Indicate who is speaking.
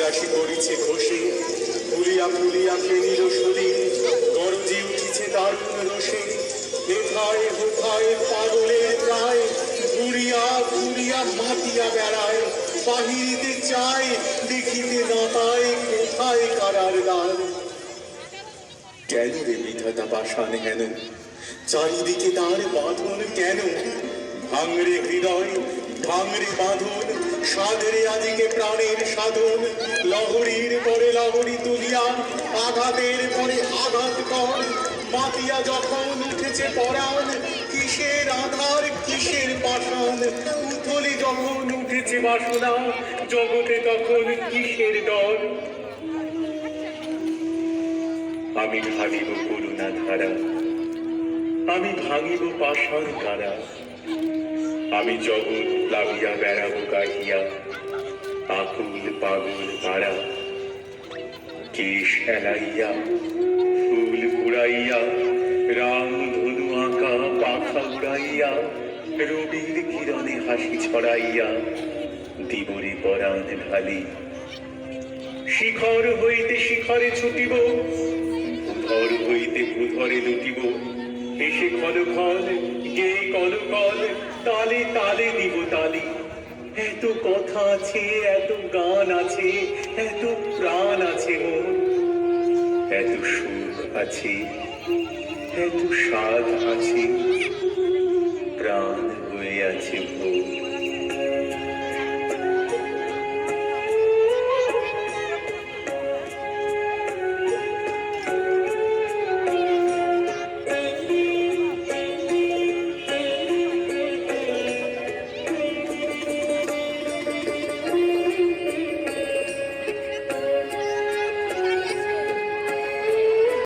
Speaker 1: রাশি পড়িছে ঘষে, ফুলিয়া ফুলিয়া ফেনিল শরীর, গরজি উঠিছে দারুণ রোষে। হেথায় হোথায় পাগলের প্রায়, ঘুরিয়া ঘুরিয়া মাতিয়া বেড়ায়। বাহিরিতে চায়, দেখিতে না পায় কোথায় কারার দ্বার। কেন রে বিধাতা পাষাণ হেন, চারিদিকে তার বাঁধন কেন? ভাঙরে হৃদয়, ভাঙরে বাঁধন, সাধরে আজকে প্রাণের সাধন। লহরীর পরে লহরী তুলিয়া, আঘাতের পরে আঘাত কর। মাতিয়া যখন উঠেছে পরাণ, কিসের আধার কিসের পাষাণ। উথলি যখন উঠেছে বাসনা, জগতে তখন কিসের ডর। আমি ঢালিব করুণা ধারা, আমি ভাঙিব পাষাণ কারা। আমি জগৎ প্লাবিয়া বেড়াবো গাহিয়া, আকুল পাগল পাড়া। কেশ এলাইয়া, ফুল কুড়াইয়া, রাম ধনু আঁকা পাখা উড়াইয়া, রবির কিরণে হাসি ছড়াইয়া, দিবরে পরাণ ঢালি। শিখর হইতে শিখরে ছুটিব, ভূধর হইতে ভূধরে লুটিব। এসে খল খল, গে কল কল, তালে তালে দিব তালি। এত কথা আছে, এত গান আছে, এত প্রাণ আছে মোর। এত সুখ আছে, এত স্বাদ আছে।